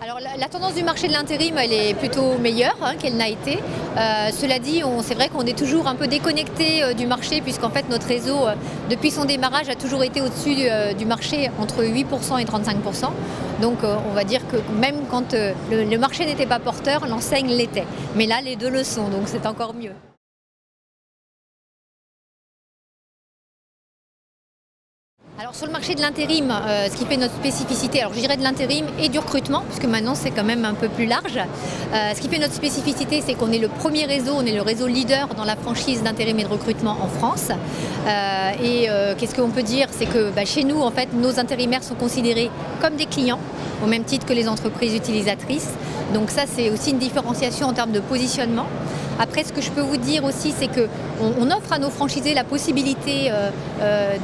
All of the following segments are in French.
Alors la tendance du marché de l'intérim, elle est plutôt meilleure qu'elle n'a été. Cela dit, c'est vrai qu'on est toujours un peu déconnecté du marché puisqu'en fait notre réseau, depuis son démarrage, a toujours été au-dessus du marché entre 8% et 35%. Donc on va dire que même quand le marché n'était pas porteur, l'enseigne l'était. Mais là, les deux le sont, donc c'est encore mieux. Alors sur le marché de l'intérim, ce qui fait notre spécificité, alors je dirais de l'intérim et du recrutement, puisque maintenant c'est quand même un peu plus large. Ce qui fait notre spécificité, c'est qu'on est le premier réseau, on est le réseau leader dans la franchise d'intérim et de recrutement en France. Qu'est-ce qu'on peut dire? C'est que chez nous, en fait, nos intérimaires sont considérés comme des clients, au même titre que les entreprises utilisatrices. Donc ça, c'est aussi une différenciation en termes de positionnement. Après, ce que je peux vous dire aussi, c'est qu'on offre à nos franchisés la possibilité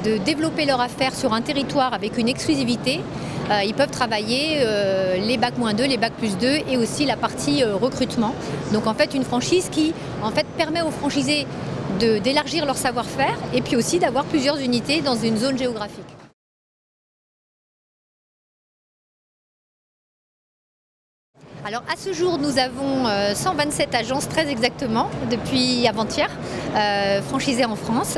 de développer leur affaire sur un territoire avec une exclusivité. Ils peuvent travailler les Bac-2, les Bac+2 et aussi la partie recrutement. Donc en fait, une franchise qui permet aux franchisés d'élargir leur savoir-faire et puis aussi d'avoir plusieurs unités dans une zone géographique. Alors à ce jour, nous avons 127 agences très exactement depuis avant-hier, franchisées en France.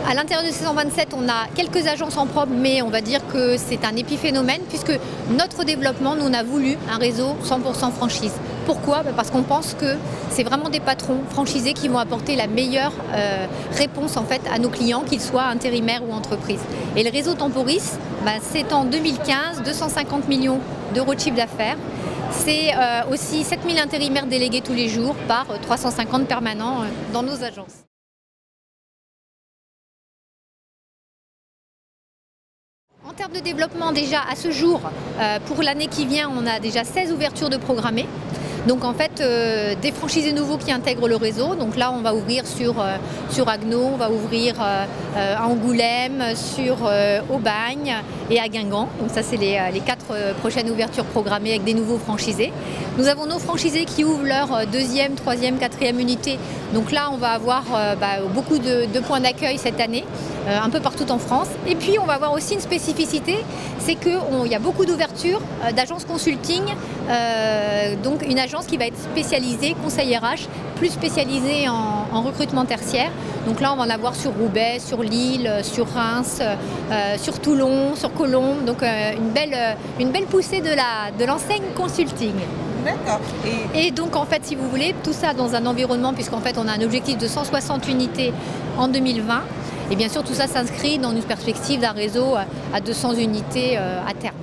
À l'intérieur de ces 127, on a quelques agences en propre, mais on va dire que c'est un épiphénomène puisque notre développement, nous, on a voulu un réseau 100% franchise. Pourquoi? Parce qu'on pense que c'est vraiment des patrons franchisés qui vont apporter la meilleure réponse en fait à nos clients, qu'ils soient intérimaires ou entreprises. Et le réseau Temporis, c'est en 2015 250 millions d'euros de chiffre d'affaires. C'est aussi 7000 intérimaires délégués tous les jours par 350 permanents dans nos agences. En termes de développement, déjà à ce jour, pour l'année qui vient, on a déjà 16 ouvertures de programmées. Donc en fait, des franchisés nouveaux qui intègrent le réseau. Donc là, on va ouvrir sur Agno, on va ouvrir à Angoulême, sur Aubagne et à Guingamp. Donc ça, c'est les 4 prochaines ouvertures programmées avec des nouveaux franchisés. Nous avons nos franchisés qui ouvrent leur 2e, 3e, 4e unité. Donc là, on va avoir beaucoup de points d'accueil cette année, un peu partout en France. Et puis, on va avoir aussi une spécificité, c'est qu'il y a beaucoup d'ouvertures d'agences consulting, donc une agence qui va être spécialisée, conseil RH, plus spécialisée en recrutement tertiaire. Donc là, on va en avoir sur Roubaix, sur Lille, sur Reims, sur Toulon, sur Colombes. Donc une belle poussée de l'enseigne consulting. D'accord. Et donc en fait, si vous voulez, tout ça dans un environnement, puisqu'en fait on a un objectif de 160 unités en 2020. Et bien sûr, tout ça s'inscrit dans une perspective d'un réseau à 200 unités à terme.